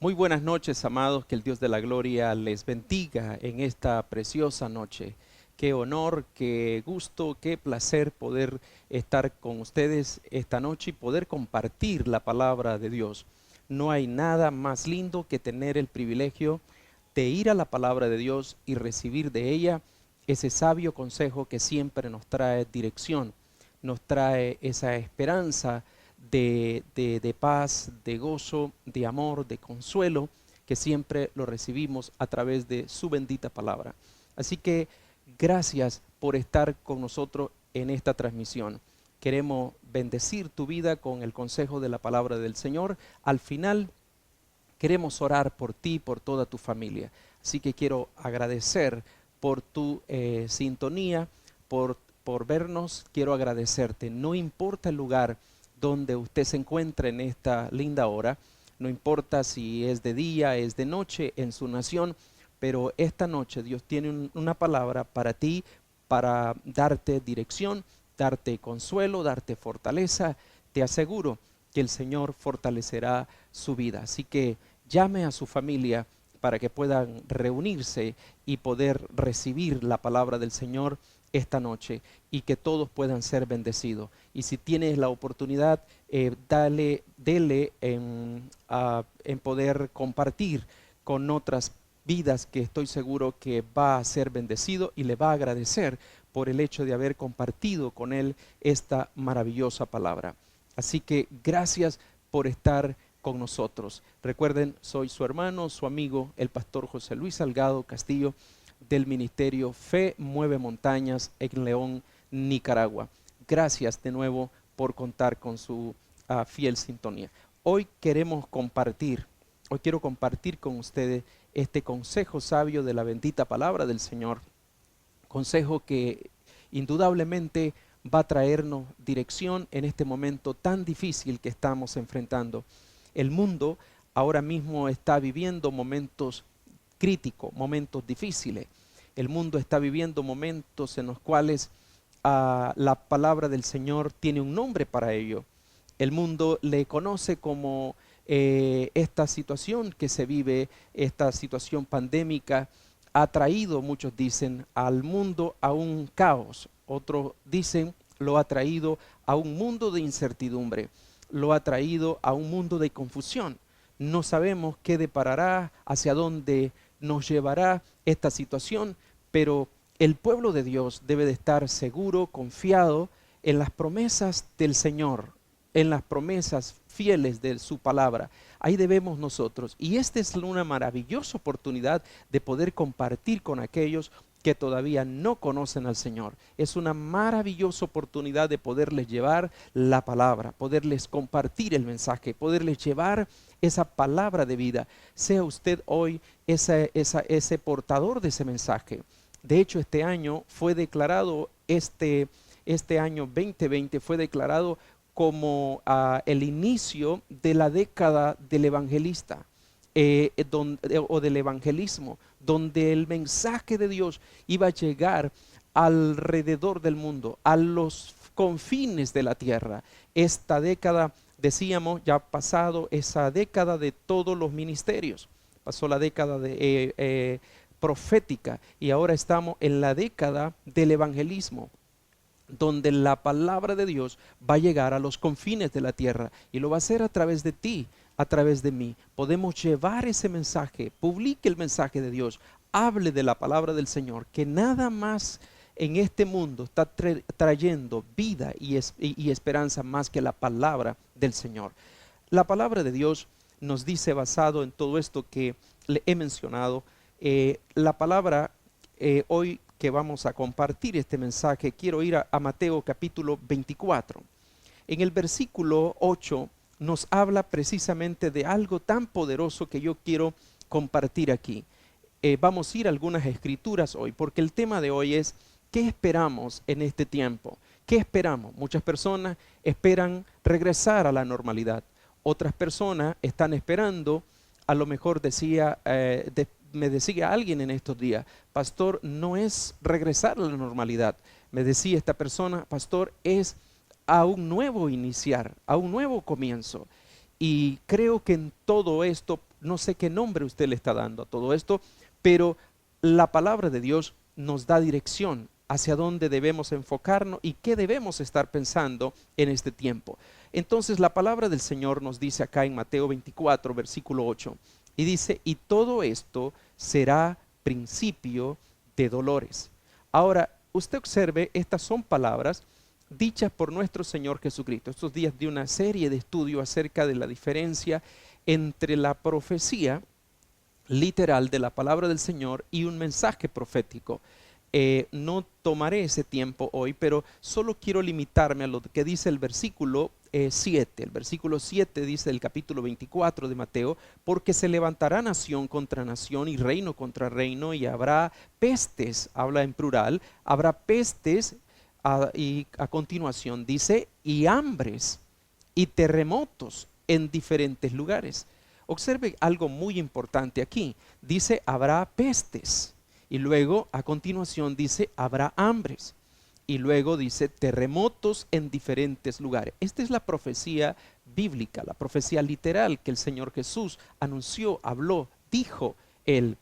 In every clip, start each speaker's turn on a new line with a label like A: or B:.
A: Muy buenas noches, amados, que el Dios de la gloria les bendiga en esta preciosa noche. Qué honor, qué gusto, qué placer poder estar con ustedes esta noche y poder compartir la palabra de Dios. No hay nada más lindo que tener el privilegio de ir a la palabra de Dios y recibir de ella ese sabio consejo que siempre nos trae dirección, nos trae esa esperanza de paz, de gozo, de amor, de consuelo, que siempre lo recibimos a través de su bendita palabra. Así que gracias por estar con nosotros en esta transmisión. Queremos bendecir tu vida con el consejo de la palabra del Señor. Al final queremos orar por ti y por toda tu familia. Así que quiero agradecer por tu sintonía, por vernos. Quiero agradecerte. No importa el lugar donde usted se encuentre en esta linda hora, no importa si es de día, es de noche en su nación, pero esta noche Dios tiene una palabra para ti, para darte dirección, darte consuelo, darte fortaleza. Te aseguro que el Señor fortalecerá su vida. Así que llame a su familia para que puedan reunirse y poder recibir la palabra del Señor esta noche y que todos puedan ser bendecidos. Y si tienes la oportunidad, dele en poder compartir con otras vidas, que estoy seguro que va a ser bendecido y le va a agradecer por el hecho de haber compartido con él esta maravillosa palabra. Así que gracias por estar con nosotros. Recuerden, soy su hermano, su amigo, el pastor José Luis Salgado Castillo, del ministerio Fe Mueve Montañas en León, Nicaragua. Gracias de nuevo por contar con su fiel sintonía. Hoy quiero compartir con ustedes este consejo sabio de la bendita palabra del Señor. Consejo que indudablemente va a traernos dirección en este momento tan difícil que estamos enfrentando. El mundo ahora mismo está viviendo momentos críticos, momentos difíciles. El mundo está viviendo momentos en los cuales la palabra del Señor tiene un nombre para ello. El mundo le conoce como esta situación que se vive, esta situación pandémica, ha traído, muchos dicen, al mundo a un caos. Otros dicen, lo ha traído a un mundo de incertidumbre, lo ha traído a un mundo de confusión. No sabemos qué deparará, hacia dónde nos llevará esta situación, pero el pueblo de Dios debe de estar seguro, confiado en las promesas del Señor, en las promesas fieles de su palabra. Ahí debemos nosotros. Y esta es una maravillosa oportunidad de poder compartir con aquellos que todavía no conocen al Señor. Es una maravillosa oportunidad de poderles llevar la palabra, poderles compartir el mensaje, poderles llevar esa palabra de vida. Sea usted hoy ese portador de ese mensaje. De hecho, este año fue declarado, este año 2020 fue declarado como el inicio de la década del evangelista o del evangelismo, donde el mensaje de Dios iba a llegar alrededor del mundo, a los confines de la tierra. Esta década, decíamos, ya ha pasado esa década de todos los ministerios, pasó la década profética y ahora estamos en la década del evangelismo, donde la palabra de Dios va a llegar a los confines de la tierra y lo va a hacer a través de ti, a través de mí. Podemos llevar ese mensaje, publique el mensaje de Dios, hable de la palabra del Señor, que nada más en este mundo está trayendo vida y esperanza más que la palabra del Señor. La palabra de Dios nos dice, basado en todo esto que le he mencionado, la palabra hoy que vamos a compartir este mensaje, quiero ir a Mateo capítulo 24. En el versículo 8 nos habla precisamente de algo tan poderoso que yo quiero compartir aquí. Vamos a ir a algunas escrituras hoy, porque el tema de hoy es, ¿qué esperamos en este tiempo? ¿Qué esperamos? Muchas personas esperan regresar a la normalidad. Otras personas están esperando, a lo mejor me decía alguien en estos días, pastor, no es regresar a la normalidad. Me decía esta persona, pastor, es a un nuevo iniciar, a un nuevo comienzo. Y creo que en todo esto, no sé qué nombre usted le está dando a todo esto, pero la palabra de Dios nos da dirección hacia dónde debemos enfocarnos y qué debemos estar pensando en este tiempo. Entonces la palabra del Señor nos dice acá en Mateo 24, versículo 8, y dice, y todo esto será principio de dolores. Ahora, usted observe, estas son palabras dichas por nuestro Señor Jesucristo. Estos días de una serie de estudios acerca de la diferencia entre la profecía literal de la palabra del Señor y un mensaje profético. No tomaré ese tiempo hoy, pero solo quiero limitarme a lo que dice el versículo 7. El versículo 7 dice del capítulo 24 de Mateo, porque se levantará nación contra nación y reino contra reino y habrá pestes, habla en plural, habrá pestes y a continuación dice, y hambres y terremotos en diferentes lugares. Observe algo muy importante aquí, dice habrá pestes. Y luego a continuación dice habrá hambres. Y luego dice terremotos en diferentes lugares. Esta es la profecía bíblica, la profecía literal que el Señor Jesús anunció, habló, dijo él.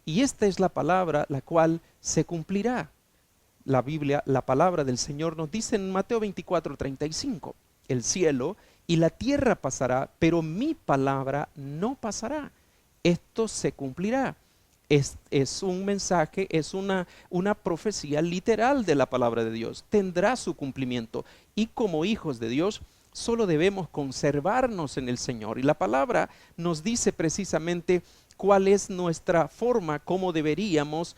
A: Y esta es la palabra la cual se cumplirá. La Biblia, la palabra del Señor nos dice en Mateo 24:35, el cielo y la tierra pasará, pero mi palabra no pasará. Esto se cumplirá. Es un mensaje, es una profecía literal de la palabra de Dios. Tendrá su cumplimiento. Y como hijos de Dios, solo debemos conservarnos en el Señor. Y la palabra nos dice precisamente cuál es nuestra forma, cómo deberíamos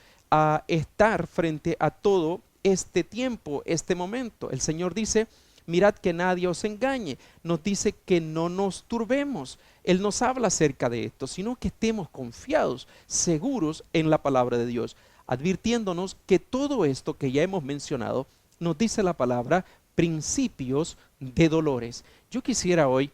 A: estar frente a todo este tiempo, este momento. El Señor dice, mirad que nadie os engañe. Nos dice que no nos turbemos. Él nos habla acerca de esto, sino que estemos confiados, seguros en la palabra de Dios, advirtiéndonos que todo esto que ya hemos mencionado, nos dice la palabra, principios de dolores. Yo quisiera hoy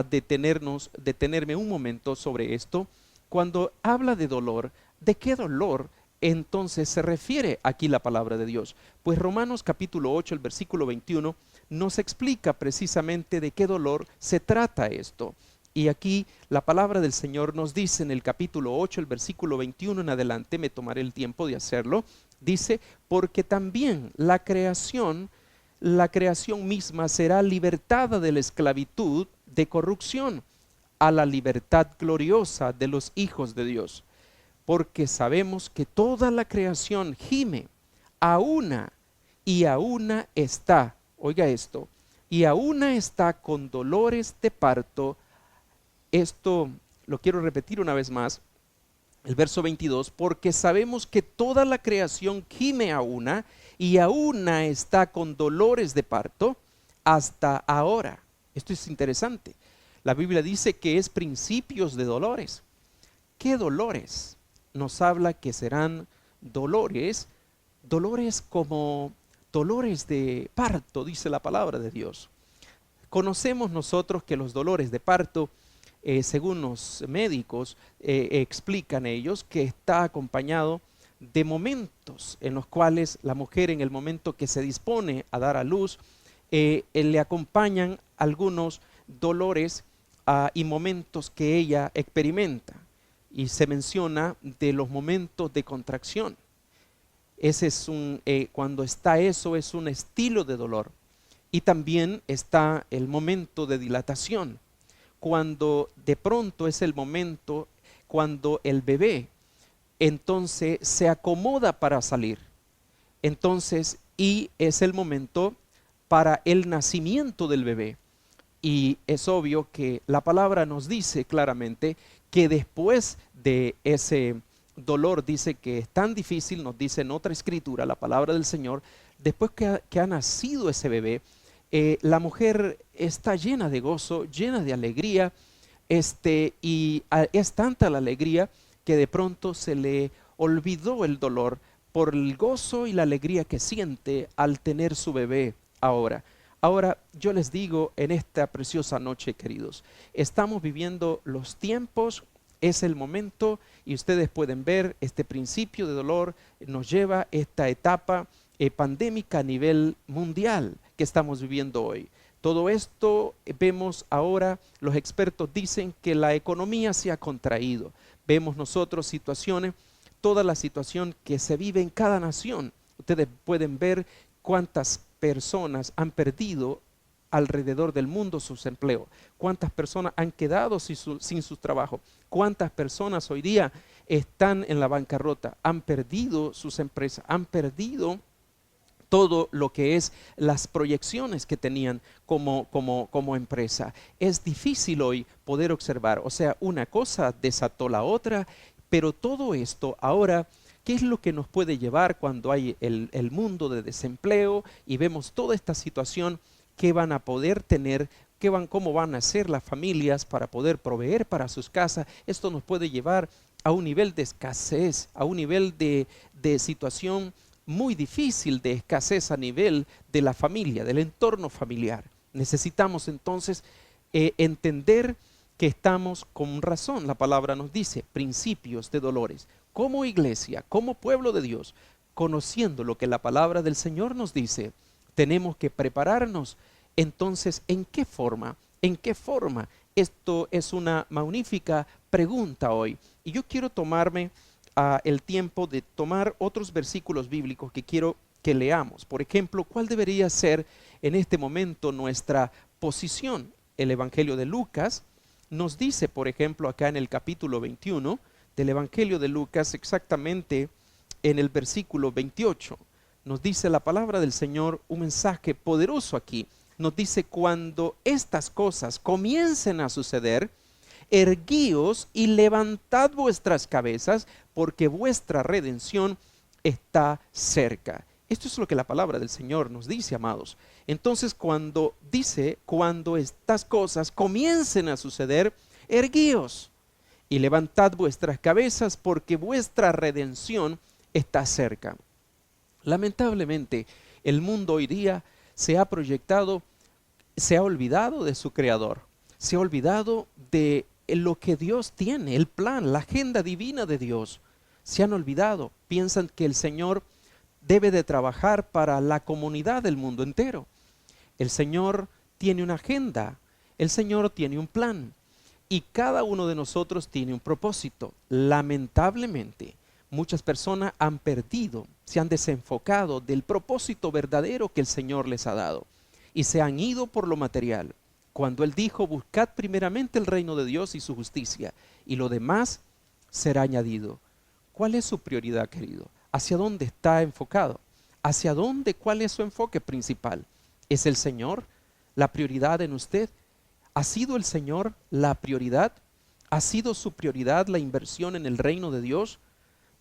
A: detenerme un momento sobre esto. Cuando habla de dolor, ¿de qué dolor entonces se refiere aquí la palabra de Dios? Pues Romanos capítulo 8, el versículo 21, nos explica precisamente de qué dolor se trata esto. Y aquí la palabra del Señor nos dice en el capítulo 8, el versículo 21 en adelante, me tomaré el tiempo de hacerlo, dice, porque también la creación misma será libertada de la esclavitud de corrupción a la libertad gloriosa de los hijos de Dios. Porque sabemos que toda la creación gime a una y a una está, oiga esto, y a una está con dolores de parto. Esto lo quiero repetir una vez más, el verso 22, porque sabemos que toda la creación gime a una y a una está con dolores de parto hasta ahora. Esto es interesante. La Biblia dice que es principios de dolores. ¿Qué dolores? Nos habla que serán dolores como dolores de parto, dice la palabra de Dios. Conocemos nosotros que los dolores de parto, según los médicos explican ellos, que está acompañado de momentos en los cuales la mujer, en el momento que se dispone a dar a luz, le acompañan algunos dolores y momentos que ella experimenta. Y se menciona de los momentos de contracción. Ese es cuando está eso, es un estilo de dolor. Y también está el momento de dilatación, cuando de pronto es el momento cuando el bebé entonces se acomoda para salir. Entonces, y es el momento para el nacimiento del bebé. Y es obvio que la palabra nos dice claramente que después de ese dolor, dice que es tan difícil, nos dice en otra escritura, la palabra del Señor, después que ha nacido ese bebé, la mujer está llena de gozo, llena de alegría, y es tanta la alegría que de pronto se le olvidó el dolor por el gozo y la alegría que siente al tener su bebé ahora. Ahora, yo les digo en esta preciosa noche, queridos, estamos viviendo los tiempos, es el momento, y ustedes pueden ver este principio de dolor nos lleva a esta etapa pandémica a nivel mundial que estamos viviendo hoy. Todo esto vemos ahora, los expertos dicen que la economía se ha contraído. Vemos nosotros situaciones, toda la situación que se vive en cada nación. Ustedes pueden ver cuántas personas han perdido alrededor del mundo sus empleos, cuántas personas han quedado sin su trabajo, cuántas personas hoy día están en la bancarrota, han perdido sus empresas, han perdido todo lo que es las proyecciones que tenían como empresa. Es difícil hoy poder observar, o sea, una cosa desató la otra, pero todo esto ahora, ¿qué es lo que nos puede llevar cuando hay el mundo de desempleo y vemos toda esta situación? ¿Qué van a poder tener? ¿Cómo van a ser las familias para poder proveer para sus casas? Esto nos puede llevar a un nivel de escasez, a un nivel de situación muy difícil de escasez a nivel de la familia, del entorno familiar. Necesitamos entonces entender que estamos con razón. La palabra nos dice principios de dolores. Como iglesia, como pueblo de Dios, conociendo lo que la palabra del Señor nos dice, tenemos que prepararnos. Entonces, ¿en qué forma? ¿En qué forma? Esto es una magnífica pregunta hoy. Y yo quiero tomarme el tiempo de tomar otros versículos bíblicos que quiero que leamos. Por ejemplo, ¿cuál debería ser en este momento nuestra posición? El Evangelio de Lucas nos dice, por ejemplo, acá en el capítulo 21 del Evangelio de Lucas, exactamente en el versículo 28, nos dice la palabra del Señor un mensaje poderoso aquí. Nos dice, cuando estas cosas comiencen a suceder, erguíos y levantad vuestras cabezas, porque vuestra redención está cerca. Esto es lo que la palabra del Señor nos dice, amados. Entonces, cuando dice, cuando estas cosas comiencen a suceder, erguíos y levantad vuestras cabezas, porque vuestra redención está cerca. Lamentablemente, el mundo hoy día se ha proyectado, se ha olvidado de su Creador, se ha olvidado de lo que Dios tiene, el plan, la agenda divina de Dios. Se han olvidado, piensan que el Señor debe de trabajar para la comunidad del mundo entero. El Señor tiene una agenda, el Señor tiene un plan y cada uno de nosotros tiene un propósito. Lamentablemente, muchas personas han perdido, se han desenfocado del propósito verdadero que el Señor les ha dado y se han ido por lo material. Cuando Él dijo, buscad primeramente el reino de Dios y su justicia, y lo demás será añadido. ¿Cuál es su prioridad, querido? ¿Hacia dónde está enfocado? ¿Hacia dónde? ¿Cuál es su enfoque principal? ¿Es el Señor la prioridad en usted? ¿Ha sido el Señor la prioridad? ¿Ha sido su prioridad la inversión en el reino de Dios?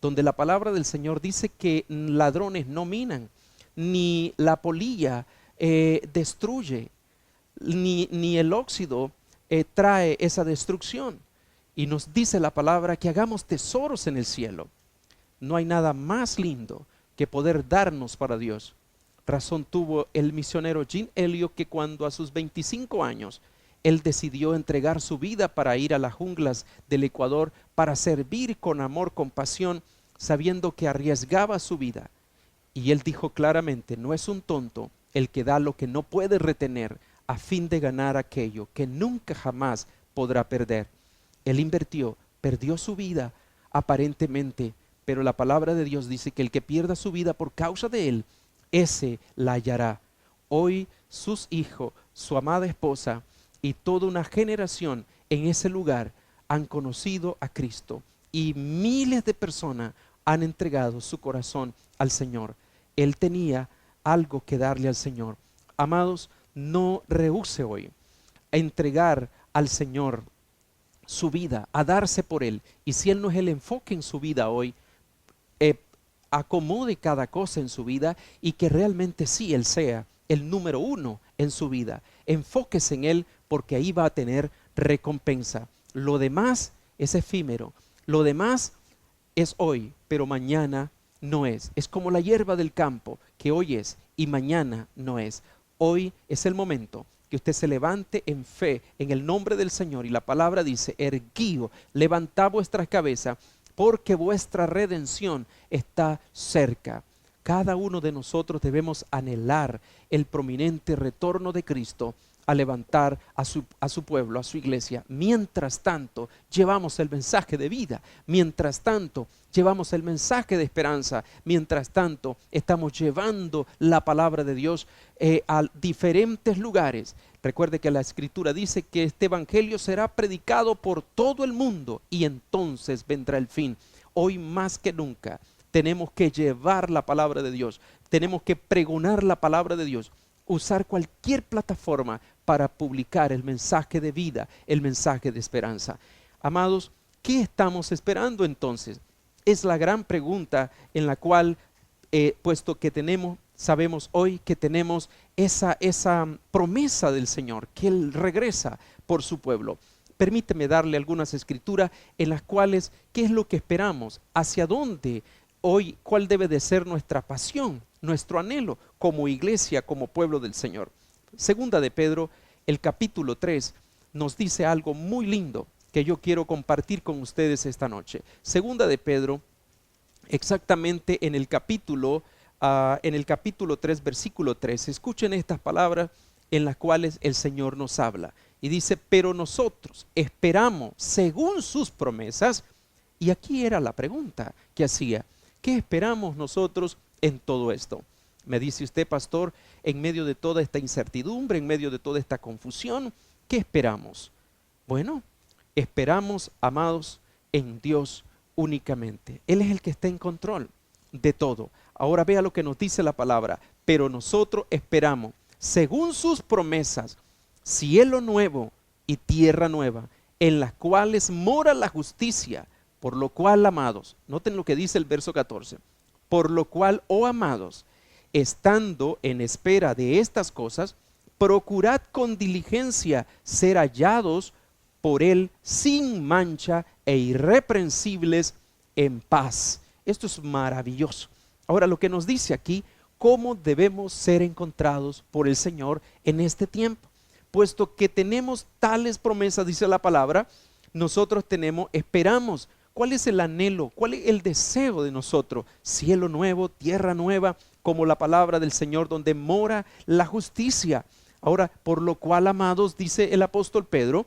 A: Donde la palabra del Señor dice que ladrones no minan, ni la polilla destruye, ni el óxido trae esa destrucción. Y nos dice la palabra que hagamos tesoros en el cielo. No hay nada más lindo que poder darnos para Dios. Razón tuvo el misionero Jean Elliott, que cuando a sus 25 años él decidió entregar su vida para ir a las junglas del Ecuador, para servir con amor, con pasión, sabiendo que arriesgaba su vida. Y él dijo claramente, no es un tonto el que da lo que no puede retener, a fin de ganar aquello que nunca jamás podrá perder. Él invirtió, perdió su vida aparentemente, pero la palabra de Dios dice que el que pierda su vida por causa de él, ese la hallará. Hoy sus hijos, su amada esposa y toda una generación en ese lugar han conocido a Cristo y miles de personas han entregado su corazón al Señor. Él tenía algo que darle al Señor. Amados, no rehúse hoy a entregar al Señor su vida, a darse por Él. Y si Él no es el enfoque en su vida hoy, acomode cada cosa en su vida y que realmente sí Él sea el número uno en su vida. Enfóquese en Él, porque ahí va a tener recompensa. Lo demás es efímero, lo demás es hoy, pero mañana no es. Es como la hierba del campo, que hoy es y mañana no es. Hoy es el momento que usted se levante en fe en el nombre del Señor, y la palabra dice, erguíos, levantad vuestras cabezas, porque vuestra redención está cerca. Cada uno de nosotros debemos anhelar el prominente retorno de Cristo a levantar a su pueblo, a su iglesia. Mientras tanto, llevamos el mensaje de vida. Mientras tanto, llevamos el mensaje de esperanza. Mientras tanto, estamos llevando la palabra de Dios a diferentes lugares. Recuerde que la Escritura dice que este evangelio será predicado por todo el mundo y entonces vendrá el fin. Hoy más que nunca tenemos que llevar la palabra de Dios. Tenemos que pregonar la palabra de Dios. Usar cualquier plataforma para publicar el mensaje de vida, el mensaje de esperanza. Amados, ¿qué estamos esperando entonces? Es la gran pregunta en la cual, puesto que sabemos hoy que tenemos esa promesa del Señor, que Él regresa por su pueblo. Permíteme darle algunas escrituras en las cuales, ¿qué es lo que esperamos? ¿Hacia dónde? Hoy, ¿cuál debe de ser nuestra pasión, nuestro anhelo como iglesia, como pueblo del Señor? Segunda de Pedro, el capítulo 3, nos dice algo muy lindo que yo quiero compartir con ustedes esta noche. Segunda de Pedro, exactamente en el capítulo 3, versículo 3, escuchen estas palabras en las cuales el Señor nos habla. Y dice, pero nosotros esperamos según sus promesas. Y aquí era la pregunta que hacía. ¿Qué esperamos nosotros en todo esto? Me dice usted, pastor, en medio de toda esta incertidumbre, en medio de toda esta confusión, ¿qué esperamos? Bueno, esperamos, amados, en Dios únicamente. Él es el que está en control de todo. Ahora vea lo que nos dice la palabra. Pero nosotros esperamos, según sus promesas, cielo nuevo y tierra nueva, en las cuales mora la justicia. Por lo cual, amados, noten lo que dice el verso 14. Por lo cual, oh amados, estando en espera de estas cosas, procurad con diligencia ser hallados por Él sin mancha e irreprensibles en paz. Esto es maravilloso. Ahora, lo que nos dice aquí, cómo debemos ser encontrados por el Señor en este tiempo. Puesto que tenemos tales promesas, dice la palabra, nosotros esperamos. ¿Cuál es el anhelo? ¿Cuál es el deseo de nosotros? Cielo nuevo, tierra nueva, como la palabra del Señor, donde mora la justicia. Ahora, por lo cual, amados, dice el apóstol Pedro,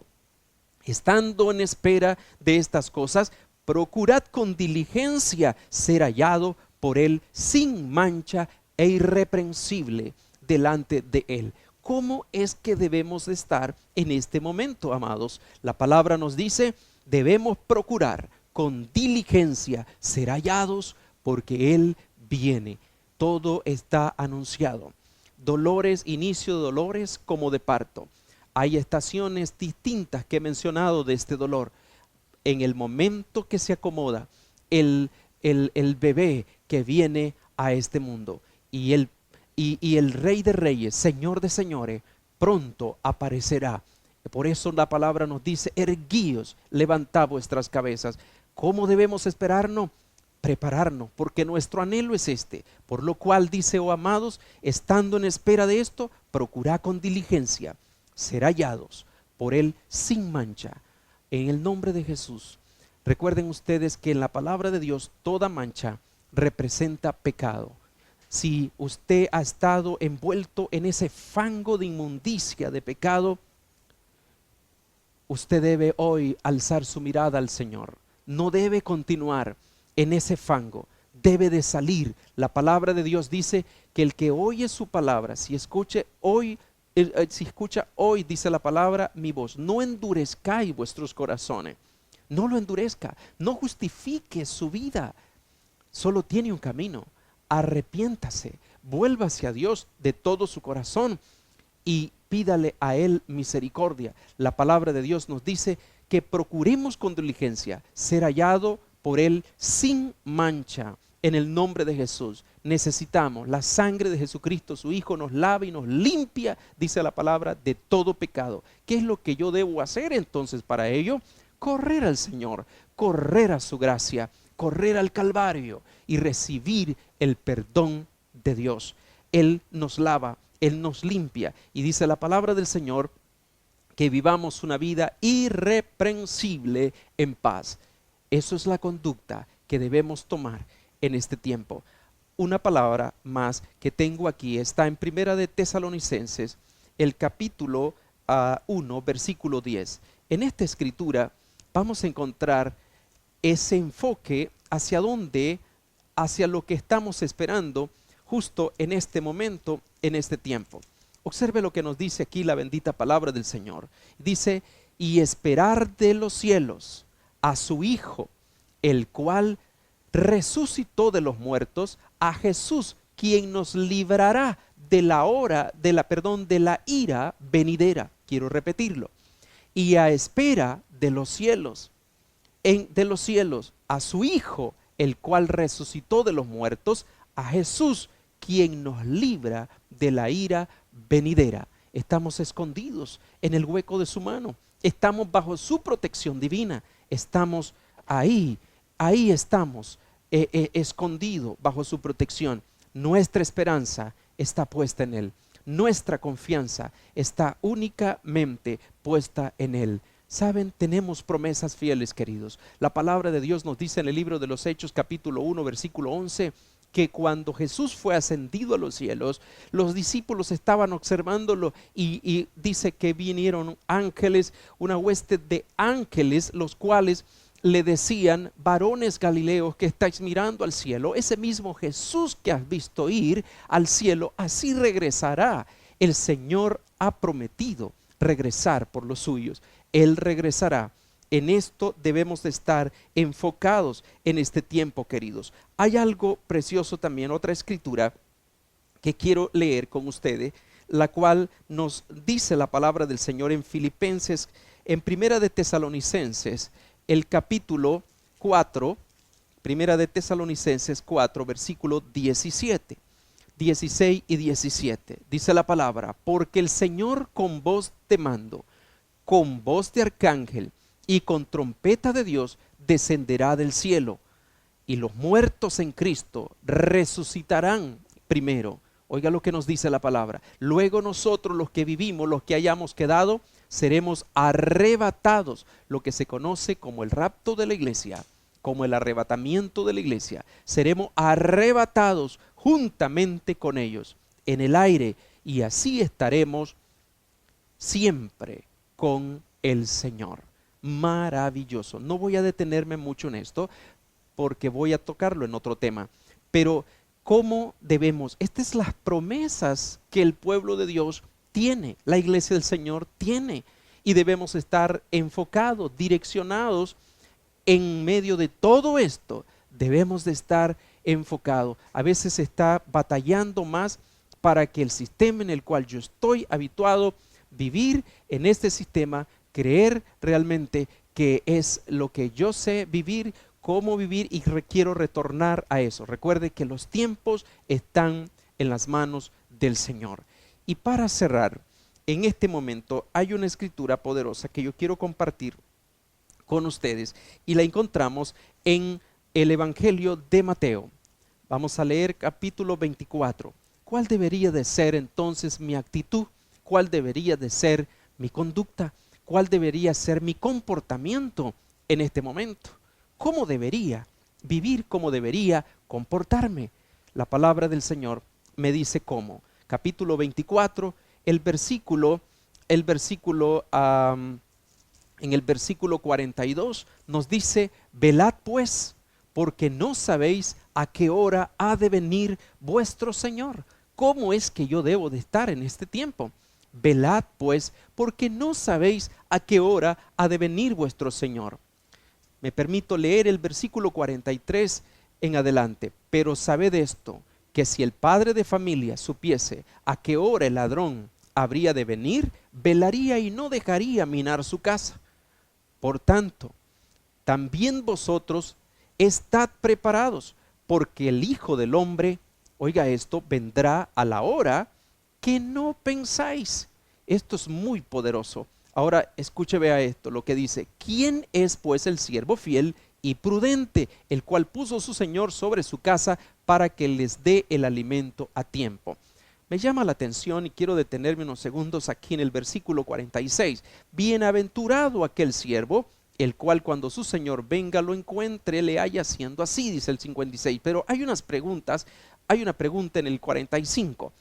A: estando en espera de estas cosas, procurad con diligencia ser hallado por Él sin mancha e irreprensible delante de Él. ¿Cómo es que debemos de estar en este momento, amados? La palabra nos dice, debemos procurar con diligencia ser hallados porque Él viene. Todo está anunciado. Dolores, inicio de dolores como de parto. Hay estaciones distintas que he mencionado de este dolor. En el momento que se acomoda el bebé que viene a este mundo y el Rey de Reyes, Señor de Señores, pronto aparecerá. Por eso la palabra nos dice, erguíos, levantad vuestras cabezas. ¿Cómo debemos esperarnos? Prepararnos, porque nuestro anhelo es este. Por lo cual dice, oh amados, estando en espera de esto, procurad con diligencia ser hallados por Él sin mancha. En el nombre de Jesús. Recuerden ustedes que en la palabra de Dios toda mancha representa pecado. Si usted ha estado envuelto en ese fango de inmundicia, de pecado, usted debe hoy alzar su mirada al Señor. No debe continuar en ese fango, debe de salir. La palabra de Dios dice que el que oye su palabra, si escucha hoy, dice la palabra, mi voz, no endurezcáis vuestros corazones. No lo endurezca, no justifique su vida. Solo tiene un camino. Arrepiéntase, vuélvase a Dios de todo su corazón y pídale a Él misericordia. La palabra de Dios nos dice que procuremos con diligencia ser hallado por Él sin mancha. En el nombre de Jesús necesitamos la sangre de Jesucristo, su Hijo, nos lava y nos limpia, dice la palabra, de todo pecado. ¿Qué es lo que yo debo hacer entonces para ello? Correr al Señor, correr a su gracia, correr al Calvario y recibir el perdón de Dios. Él nos lava, Él nos limpia y dice la palabra del Señor que vivamos una vida irreprensible en paz. Eso es la conducta que debemos tomar en este tiempo. Una palabra más que tengo aquí está en Primera de Tesalonicenses, el capítulo 1, versículo 10. En esta escritura vamos a encontrar ese enfoque hacia dónde, hacia lo que estamos esperando justo en este momento, en este tiempo. Observe lo que nos dice aquí la bendita palabra del Señor. Dice, y esperar de los cielos a su Hijo, el cual resucitó de los muertos, a Jesús, quien nos librará de la hora, de la ira venidera. Quiero repetirlo. Y a espera de los cielos, de los cielos, a su Hijo, el cual resucitó de los muertos, a Jesús, quien nos libra de la ira venidera. Estamos escondidos en el hueco de su mano. Estamos bajo su protección divina. Estamos ahí estamos escondidos bajo su protección. Nuestra esperanza está puesta en Él. Nuestra confianza está únicamente puesta en Él. Saben, tenemos promesas fieles, queridos. La palabra de Dios nos dice en el libro de los Hechos, capítulo 1, versículo 11, que cuando Jesús fue ascendido a los cielos, los discípulos estaban observándolo y dice que vinieron ángeles, una hueste de ángeles, los cuales le decían, varones galileos que estáis mirando al cielo, ese mismo Jesús que has visto ir al cielo, así regresará. El Señor ha prometido regresar por los suyos. Él regresará. En esto debemos de estar enfocados en este tiempo, queridos. Hay algo precioso también, otra escritura que quiero leer con ustedes, la cual nos dice la palabra del Señor en Filipenses, en Primera de Tesalonicenses, el capítulo 4, Primera de Tesalonicenses 4, versículo 17, 16 y 17. Dice la palabra, porque el Señor con voz de mando, con voz de arcángel y con trompeta de Dios descenderá del cielo, y los muertos en Cristo resucitarán primero. Oiga lo que nos dice la palabra. Luego nosotros, los que vivimos, los que hayamos quedado, seremos arrebatados, lo que se conoce como el rapto de la iglesia, como el arrebatamiento de la iglesia. Seremos arrebatados juntamente con ellos en el aire, y así estaremos siempre con el Señor. Maravilloso. No voy a detenerme mucho en esto porque voy a tocarlo en otro tema, pero ¿cómo debemos? Estas son las promesas que el pueblo de Dios tiene, la iglesia del Señor tiene, y debemos estar enfocados, direccionados en medio de todo esto. Debemos de estar enfocados. A veces se está batallando más para que el sistema en el cual yo estoy habituado vivir, en este sistema, creer realmente que es lo que yo sé vivir, cómo vivir, y quiero retornar a eso. Recuerde que los tiempos están en las manos del Señor. Y para cerrar, en este momento hay una escritura poderosa que yo quiero compartir con ustedes y la encontramos en el Evangelio de Mateo. Vamos a leer capítulo 24. ¿Cuál debería de ser entonces mi actitud? ¿Cuál debería de ser mi conducta? ¿Cuál debería ser mi comportamiento en este momento? ¿Cómo debería vivir? ¿Cómo debería comportarme? La palabra del Señor me dice cómo. Capítulo 24, en el versículo 42 nos dice, velad pues, porque no sabéis a qué hora ha de venir vuestro Señor. ¿Cómo es que yo debo de estar en este tiempo? Velad pues, porque no sabéis a qué hora ha de venir vuestro Señor. Me permito leer el versículo 43 en adelante. Pero sabed esto, que si el padre de familia supiese a qué hora el ladrón habría de venir, velaría y no dejaría minar su casa. Por tanto, también vosotros estad preparados, porque el Hijo del Hombre, oiga esto, vendrá a la hora que no pensáis. Esto es muy poderoso. Ahora escuche, vea esto, lo que dice, ¿quién es pues el siervo fiel y prudente, el cual puso su Señor sobre su casa para que les dé el alimento a tiempo? Me llama la atención y quiero detenerme unos segundos aquí en el versículo 46. Bienaventurado aquel siervo, el cual cuando su Señor venga lo encuentre, le haya haciendo así, dice el 56. Pero hay unas preguntas, hay una pregunta en el 45.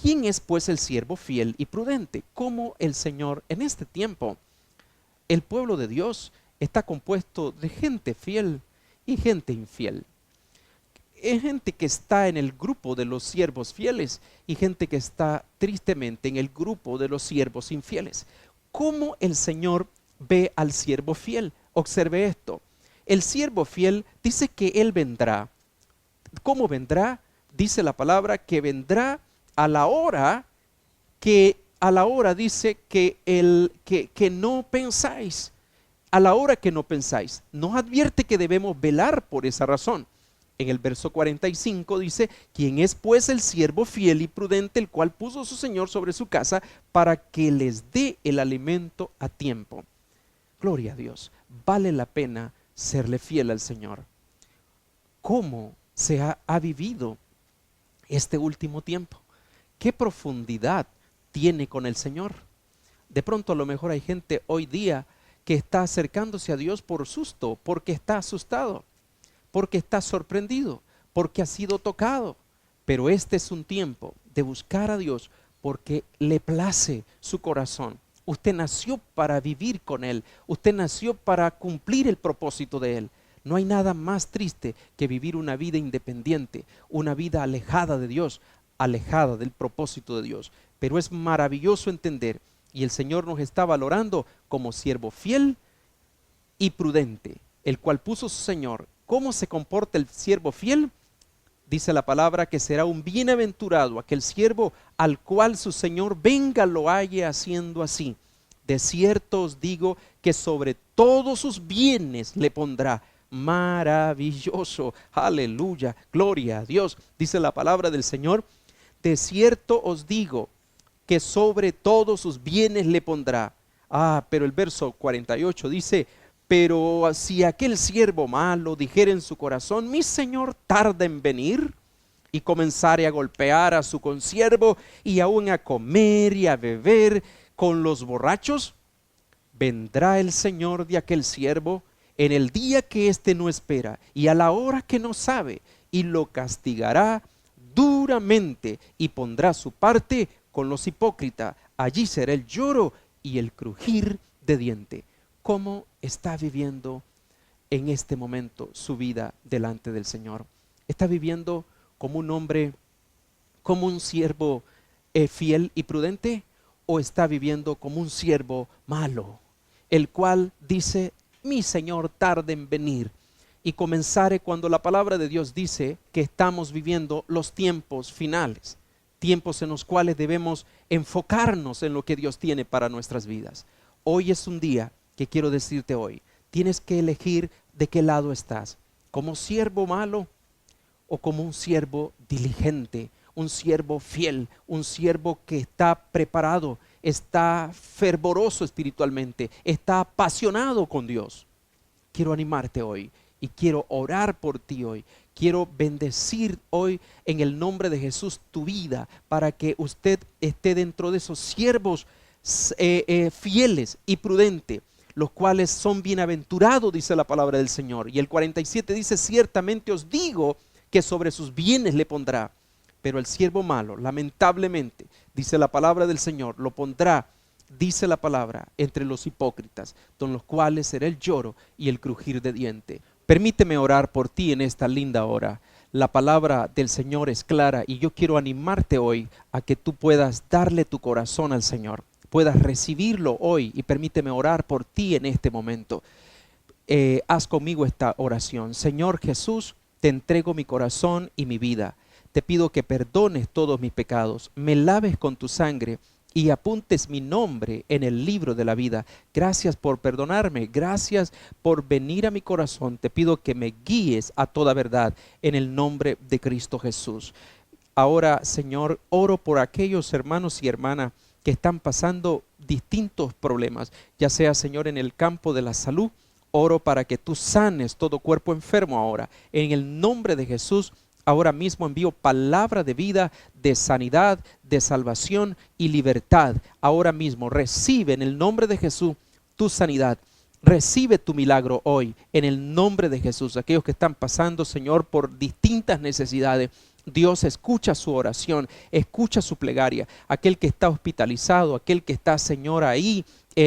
A: ¿Quién es pues el siervo fiel y prudente? Como el Señor en este tiempo. El pueblo de Dios está compuesto de gente fiel y gente infiel. Hay gente que está en el grupo de los siervos fieles y gente que está tristemente en el grupo de los siervos infieles. ¿Cómo el Señor ve al siervo fiel? Observe esto. El siervo fiel dice que Él vendrá. ¿Cómo vendrá? Dice la palabra que vendrá a la hora dice que no pensáis. A la hora que no pensáis. Nos advierte que debemos velar por esa razón. En el verso 45 dice, ¿quién es pues el siervo fiel y prudente, el cual puso su Señor sobre su casa para que les dé el alimento a tiempo? Gloria a Dios. Vale la pena serle fiel al Señor. ¿Cómo se ha vivido este último tiempo? ¿Qué profundidad tiene con el Señor? De pronto a lo mejor hay gente hoy día que está acercándose a Dios por susto, porque está asustado, porque está sorprendido, porque ha sido tocado. Pero este es un tiempo de buscar a Dios porque le place su corazón. Usted nació para vivir con Él. Usted nació para cumplir el propósito de Él. No hay nada más triste que vivir una vida independiente, una vida alejada de Dios, alejada del propósito de Dios. Pero es maravilloso entender, y el Señor nos está valorando como siervo fiel y prudente, el cual puso su Señor. ¿Cómo se comporta el siervo fiel? Dice la palabra que será un bienaventurado aquel siervo al cual su Señor venga lo halle haciendo así. De cierto os digo que sobre todos sus bienes le pondrá. Maravilloso, aleluya, gloria a Dios. Dice la palabra del Señor, de cierto os digo que sobre todos sus bienes le pondrá. Pero el verso 48 dice, pero si aquel siervo malo dijera en su corazón, mi Señor tarda en venir, y comenzare a golpear a su consiervo y aún a comer y a beber con los borrachos, vendrá el Señor de aquel siervo en el día que éste no espera y a la hora que no sabe, y lo castigará duramente y pondrá su parte con los hipócritas. Allí será el lloro y el crujir de diente. ¿Cómo está viviendo en este momento su vida delante del Señor? ¿Está viviendo como un hombre, como un siervo fiel y prudente? ¿O está viviendo como un siervo malo, el cual dice, mi Señor tarde en venir? Y comenzaré cuando la palabra de Dios dice que estamos viviendo los tiempos finales, tiempos en los cuales debemos enfocarnos en lo que Dios tiene para nuestras vidas. Hoy es un día que quiero decirte hoy, tienes que elegir de qué lado estás, como siervo malo o como un siervo diligente, un siervo fiel, un siervo que está preparado, está fervoroso espiritualmente, está apasionado con Dios. Quiero animarte hoy y quiero orar por ti hoy. Quiero bendecir hoy en el nombre de Jesús tu vida para que usted esté dentro de esos siervos fieles y prudentes, los cuales son bienaventurados, dice la palabra del Señor. Y el 47 dice, ciertamente os digo que sobre sus bienes le pondrá. Pero el siervo malo, lamentablemente, dice la palabra del Señor, lo pondrá, dice la palabra, entre los hipócritas, con los cuales será el lloro y el crujir de diente. Permíteme orar por ti en esta linda hora. La palabra del Señor es clara y yo quiero animarte hoy a que tú puedas darle tu corazón al Señor, puedas recibirlo hoy, y permíteme orar por ti en este momento. Haz conmigo esta oración. Señor Jesús, te entrego mi corazón y mi vida. Te pido que perdones todos mis pecados, me laves con tu sangre y apuntes mi nombre en el libro de la vida. Gracias por perdonarme, gracias por venir a mi corazón. Te pido que me guíes a toda verdad en el nombre de Cristo Jesús. Ahora, Señor, oro por aquellos hermanos y hermanas que están pasando distintos problemas, ya sea, Señor, en el campo de la salud. Oro para que tú sanes todo cuerpo enfermo ahora. En el nombre de Jesús, ahora mismo envío palabra de vida, de sanidad, de salvación y libertad. Ahora mismo recibe en el nombre de Jesús tu sanidad. Recibe tu milagro hoy en el nombre de Jesús. Aquellos que están pasando, Señor, por distintas necesidades, Dios escucha su oración, escucha su plegaria. Aquel que está hospitalizado, aquel que está, Señor, ahí,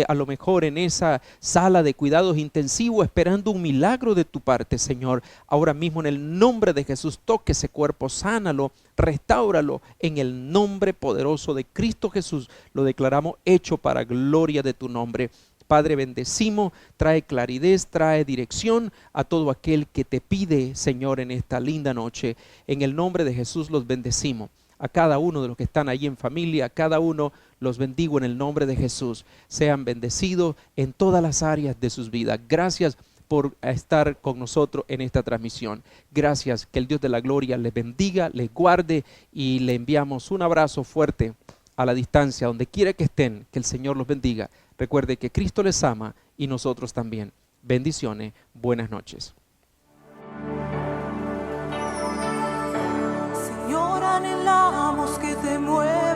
A: a lo mejor en esa sala de cuidados intensivos, esperando un milagro de tu parte, Señor. Ahora mismo en el nombre de Jesús, toque ese cuerpo, sánalo, restáuralo. En el nombre poderoso de Cristo Jesús, lo declaramos hecho para gloria de tu nombre. Padre, bendecimos, trae claridad, trae dirección a todo aquel que te pide, Señor, en esta linda noche. En el nombre de Jesús los bendecimos. A cada uno de los que están ahí en familia, a cada uno los bendigo en el nombre de Jesús. Sean bendecidos en todas las áreas de sus vidas. Gracias por estar con nosotros en esta transmisión. Gracias, que el Dios de la gloria les bendiga, les guarde y le enviamos un abrazo fuerte a la distancia, donde quiera que estén, que el Señor los bendiga. Recuerde que Cristo les ama y nosotros también. Bendiciones, buenas noches.
B: Señor, anhelamos que te muevas.